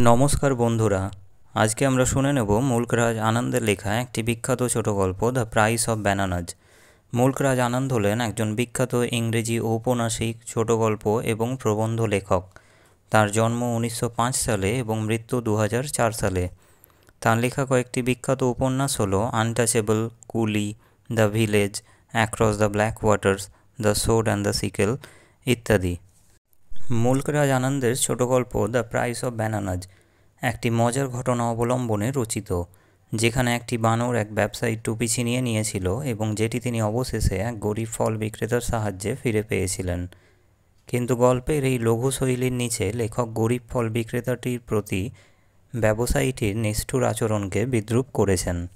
নমস্কার বন্ধুরা, আজকে আমরা শুনে নেব মুল্করাজ আনন্দের লেখা একটি বিখ্যাত ছোট গল্প দ্য প্রাইস অফ ব্যানানাজ। মুল্করাজ আনন্দ হলেন একজন বিখ্যাত ইংরেজি ঔপন্যাসিক, ছোট গল্প এবং প্রবন্ধ লেখক। তার জন্ম 1905 সালে এবং মৃত্যু 2004 সালে। তার লেখা কয়েকটি বিখ্যাত উপন্যাস হল আনটাচেবল, কুলি, the village, across the black waters, the sword and the sickle ইত্যাদি। মুল্করাজ আনন্দের ছোট গল্প দ্য প্রাইস অফ ব্যানানাজ একটি মজার ঘটনা অবলম্বনে রচিত, যেখানে একটি বানর এক ব্যবসায়ীর টুপি ছিনিয়ে নিয়েছিল এবং যেটি তিনি অবশেষে এক গরিব ফল বিক্রেতার সাহায্যে ফিরে পেয়েছিলেন। কিন্তু গল্পের এই লঘু শৈলীর নিচে লেখক গরিব ফল বিক্রেতাটির প্রতি ব্যবসায়ীটির নিষ্ঠুর আচরণকে বিদ্রূপ করেছেন।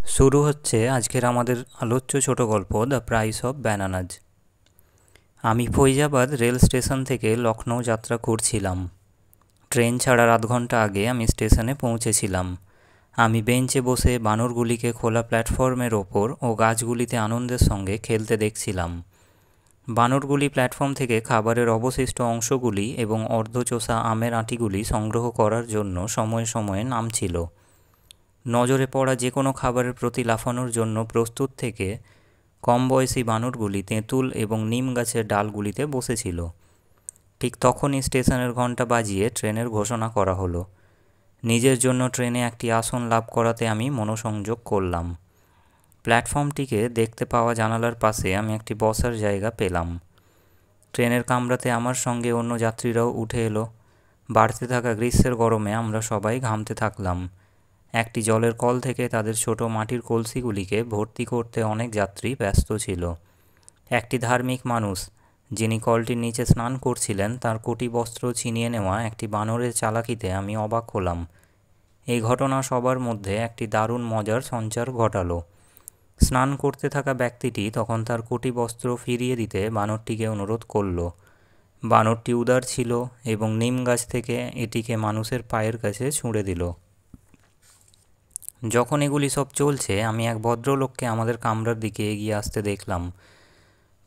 শুরু হচ্ছে আজকের আমাদের আলোচ্য ছোট গল্প দ্য প্রাইস অফ ব্যানানাজ। আমি ফৈজাবাদ রেল স্টেশন থেকে লখনৌ যাত্রা করছিলাম। ট্রেন ছাড়ার আধ ঘন্টা আগে আমি স্টেশনে পৌঁছেছিলাম। আমি বেঞ্চে বসে বানরগুলিকে খোলা প্ল্যাটফর্মের ওপর ও গাছগুলিতে আনন্দের সঙ্গে খেলতে দেখছিলাম। বানরগুলি প্ল্যাটফর্ম থেকে খাবারের অবশিষ্ট অংশগুলি এবং অর্ধচোষা আমের আঁটিগুলি সংগ্রহ করার জন্য সময়ে সময়ে নামছিল। নজরে পড়া যে কোনো খাবারের প্রতি লাফানোর জন্য প্রস্তুত থেকে কম বয়সী বানরগুলি তেঁতুল এবং নিম গাছের ডালগুলিতে বসেছিল। ঠিক তখনই স্টেশনের ঘণ্টা বাজিয়ে ট্রেনের ঘোষণা করা হলো। নিজের জন্য ট্রেনে একটি আসন লাভ করাতে আমি মনোসংযোগ করলাম। প্ল্যাটফর্মটিকে দেখতে পাওয়া জানালার পাশে আমি একটি বসার জায়গা পেলাম। ট্রেনের কামরাতে আমার সঙ্গে অন্য যাত্রীরাও উঠে এলো। বাড়তে থাকা গ্রীষ্মের গরমে আমরা সবাই ঘামতে থাকলাম। একটি জলের কল থেকে তাদের ছোট মাটির কলসিগুলিকে ভর্তি করতে অনেক যাত্রী ব্যস্ত ছিল। একটি ধার্মিক মানুষ, যিনি কলটির নিচে স্নান করছিলেন, তার কোটি বস্ত্র ছিনিয়ে নেওয়া একটি বানরের চালাকিতে আমি অবাক হলাম। এই ঘটনা সবার মধ্যে একটি দারুণ মজার সঞ্চার ঘটালো। স্নান করতে থাকা ব্যক্তিটি তখন তার কোটি বস্ত্র ফিরিয়ে দিতে বানরটিকে অনুরোধ করল। বানরটি উদার ছিল এবং নিম গাছ থেকে এটিকে মানুষের পায়ের কাছে ছুঁড়ে দিল। যখন এগুলি সব চলছে, আমি এক ভদ্রলোককে আমাদের কামরার দিকে এগিয়ে আসতে দেখলাম।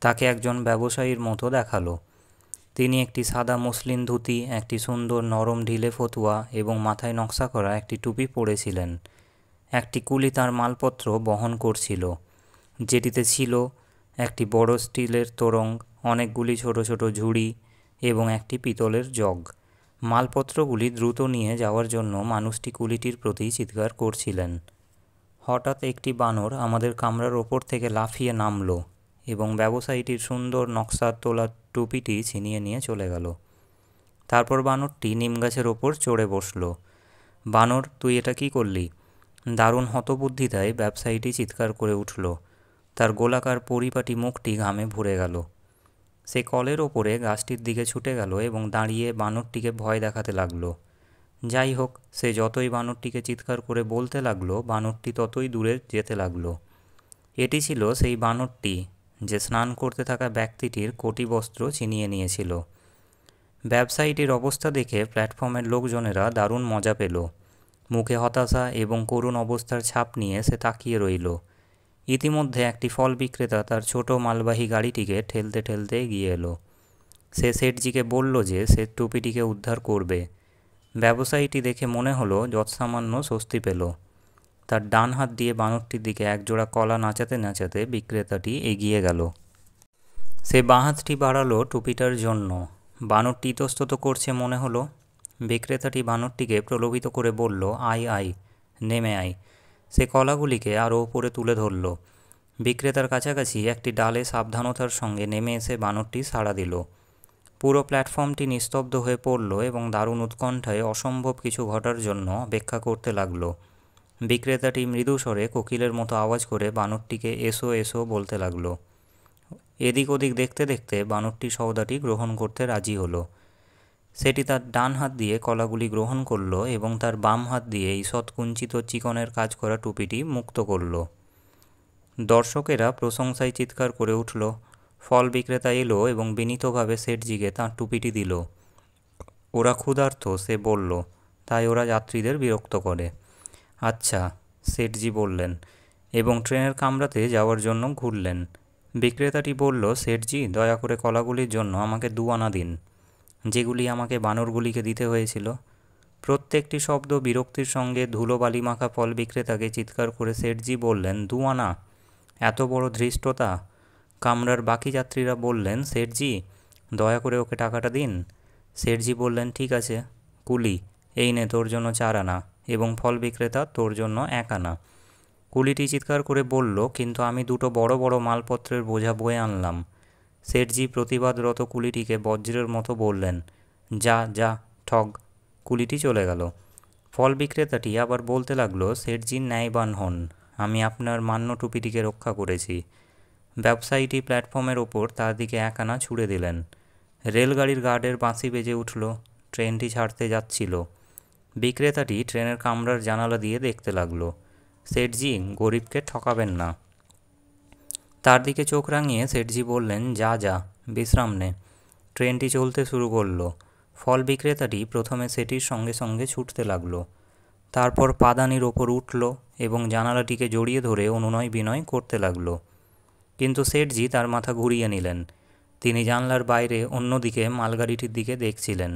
তাকে একজন ব্যবসায়ীর মতো দেখালো। তিনি একটি সাদা মসলিন ধুতি, একটি সুন্দর নরম ঢিলে ফতুয়া এবং মাথায় নকশা করা একটি টুপি পরেছিলেন। একটি কুলি তার মালপত্র বহন করছিল, যেটিতে ছিল একটি বড় স্টিলের তোরং, অনেকগুলি ছোট ছোট ঝুড়ি এবং একটি পিতলের জগ। মালপত্রগুলি দ্রুত নিয়ে যাওয়ার জন্য মানুষটি কুলিটির প্রতি চিৎকার করছিলেন। হঠাৎ একটি বানর আমাদের কামরার ওপর থেকে লাফিয়ে নামল এবং ব্যবসায়ীটির সুন্দর নকশার তোলা টুপিটি ছিনিয়ে নিয়ে চলে গেল। তারপর বানরটি নিম গাছের ওপর চড়ে বসল। বানর, তুই এটা কি করলি? দারুণ হতবুদ্ধিতায় ব্যবসায়ীটি চিৎকার করে উঠল। তার গোলাকার পরিপাটি মুখটি ঘামে ভরে গেল। সে কলের ওপরে গাছটির দিকে ছুটে গেল এবং দাঁড়িয়ে বানরটিকে ভয় দেখাতে লাগলো। যাই হোক, সে যতই বানরটিকে চিৎকার করে বলতে লাগলো, বানরটি ততই দূরে যেতে লাগলো। এটি ছিল সেই বানরটি যে স্নান করতে থাকা ব্যক্তিটির কোটি বস্ত্র ছিনিয়ে নিয়েছিল। ব্যবসায়ীটির অবস্থা দেখে প্ল্যাটফর্মের লোকজনেরা দারুণ মজা পেল। মুখে হতাশা এবং করুণ অবস্থার ছাপ নিয়ে সে তাকিয়ে রইল। ইতিমধ্যে একটি ফল বিক্রেতা তার ছোট মালবাহী গাড়িটিকে ঠেলতে ঠেলতে এগিয়ে এলো। সে শেঠজিকে বলল যে সে টুপিটিকে উদ্ধার করবে। ব্যবসায়ীটি দেখে মনে হলো যৎসামান্য স্বস্তি পেল। তার ডান হাত দিয়ে বানরটির দিকে একজোড়া কলা নাচাতে নাচাতে বিক্রেতাটি এগিয়ে গেল। সে বাঁ হাতটি বাড়ালো টুপিটার জন্য। বানরটি ইতস্তত করছে মনে হলো। বিক্রেতাটি বানরটিকে প্রলোভিত করে বলল, আয় আয়, নেমে আয়। সে কলাগুলিকে আরও উপরে তুলে ধরল। বিক্রেতার কাছাকাছি একটি ডালে সাবধানতার সঙ্গে নেমে এসে বানরটি সাড়া দিল। পুরো প্ল্যাটফর্মটি নিস্তব্ধ হয়ে পড়ল এবং দারুণ উৎকণ্ঠায় অসম্ভব কিছু ঘটার জন্য অপেক্ষা করতে লাগলো। বিক্রেতাটি মৃদু স্বরে কোকিলের মতো আওয়াজ করে বানরটিকে এসো এসো বলতে লাগলো। এদিক ওদিক দেখতে দেখতে বানরটি সওদাটি গ্রহণ করতে রাজি হলো। সেটি তার ডান হাত দিয়ে কলাগুলি গ্রহণ করলো এবং তার বাম হাত দিয়ে ঈষৎ কুঞ্চিত চিকনের কাজ করা টুপিটি মুক্ত করল। দর্শকেরা প্রশংসায় চিৎকার করে উঠল। ফল বিক্রেতা এলো এবং বিনীতভাবে শেঠজিকে তাঁর টুপিটি দিল। ওরা ক্ষুধার্ত, সে বলল, তাই ওরা যাত্রীদের বিরক্ত করে। আচ্ছা, শেঠজি বললেন এবং ট্রেনের কামরাতে যাওয়ার জন্য ঘুরলেন। বিক্রেতাটি বলল, শেঠজি, দয়া করে কলাগুলির জন্য আমাকে 2 আনা দিন, যেগুলি আমাকে বানরগুলিকে দিতে হয়েছিল। প্রত্যেকটি শব্দ বিরক্তির সঙ্গে ধুলোবালি মাখা ফল বিক্রেতাকে চিৎকার করে শেঠজি বললেন, 2 আনা? এত বড় ধৃষ্টতা! কামরার বাকি যাত্রীরা বললেন, শেঠজি দয়া করে ওকে টাকাটা দিন। শেঠজি বললেন, ঠিক আছে কুলি, এই নে তোর জন্য 4 আনা এবং ফল বিক্রেতা তোর জন্য 1 আনা। কুলিটি চিৎকার করে বলল, কিন্তু আমি 2টো বড় বড় মালপত্রের বোঝা বয়ে আনলাম। শেঠজি প্রতিবাদরত কুলিটিকে বজ্রের মতো বললেন, যা যা ঠগ। কুলিটি চলে গেল। ফল বিক্রেতাটি আবার বলতে লাগলো, শেঠজি ন্যায়বান হন, আমি আপনার মান্য টুপিটিকে রক্ষা করেছি। ব্যবসায়ীটি প্ল্যাটফর্মের ওপর তার দিকে 1 আনা ছুড়ে দিলেন। রেলগাড়ির গার্ডের বাঁশি বেজে উঠল। ট্রেনটি ছাড়তে যাচ্ছিল। বিক্রেতাটি ট্রেনের কামরার জানালা দিয়ে দেখতে লাগলো। শেঠজি গরিবকে ঠকাবেন না। তার দিকে চোখ রাঙিয়ে শেঠজি বললেন, যা যা বিশ্রাম নে। ট্রেনটি চলতে শুরু করলো। ফল বিক্রেতাটি প্রথমে সেটির সঙ্গে সঙ্গে ছুটতে লাগলো। তারপর পাদানির ওপর উঠল এবং জানালাটিকে জড়িয়ে ধরে অনুনয় বিনয় করতে লাগলো। কিন্তু শেঠজি তার মাথা ঘুরিয়ে নিলেন। তিনি জানলার বাইরে অন্যদিকে মালগাড়িটির দিকে দেখছিলেন।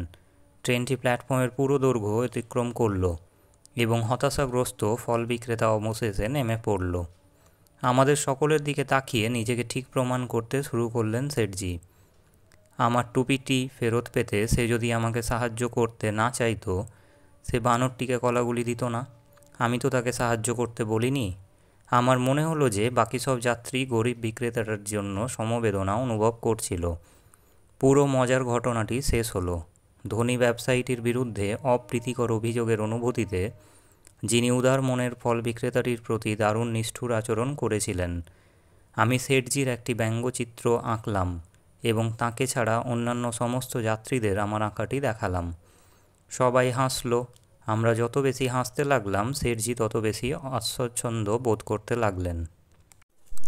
ট্রেনটি প্ল্যাটফর্মের পুরো দৈর্ঘ্য অতিক্রম করল এবং হতাশাগ্রস্ত ফল বিক্রেতা অবশেষে নেমে পড়ল। আমাদের সকলের দিকে তাকিয়ে নিজেকে ঠিক প্রমাণ করতে শুরু করলেন শেঠজি। আমার টুপিটি ফেরত পেতে সে যদি আমাকে সাহায্য করতে না চাইতো, সে বানরটিকে কলাগুলি দিত না। আমি তো তাকে সাহায্য করতে বলিনি। আমার মনে হলো যে বাকি সব যাত্রী গরিব বিক্রেতাটার জন্য সমবেদনা অনুভব করছিল। পুরো মজার ঘটনাটি শেষ হলো ধনী ব্যবসায়ীটির বিরুদ্ধে অপ্রীতিকর অভিযোগের অনুভূতিতে, যিনি উদার মনের ফল বিক্রেতাটির প্রতি দারুণ নিষ্ঠুর আচরণ করেছিলেন। আমি শেঠজির একটি ব্যঙ্গচিত্র আঁকলাম এবং তাকে ছাড়া অন্যান্য সমস্ত যাত্রীদের আমার আঁকাটি দেখালাম। সবাই হাসল। আমরা যত বেশি হাসতে লাগলাম, শেঠজি তত বেশি অস্বচ্ছন্দ বোধ করতে লাগলেন।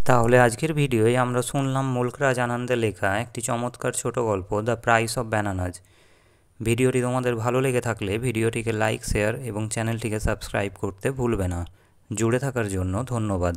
তাহলে আজকের ভিডিওয় আমরা শুনলাম মুলকরাজ আনন্দের লেখা একটি চমৎকার ছোট গল্প, দ্য প্রাইস অফ ব্যানানাজ। ভিডিওটি তোমাদের ভালো লেগে থাকলে ভিডিওটিকে লাইক, শেয়ার এবং চ্যানেলটিকে সাবস্ক্রাইব করতে ভুলবে না। জুড়ে থাকার জন্য ধন্যবাদ।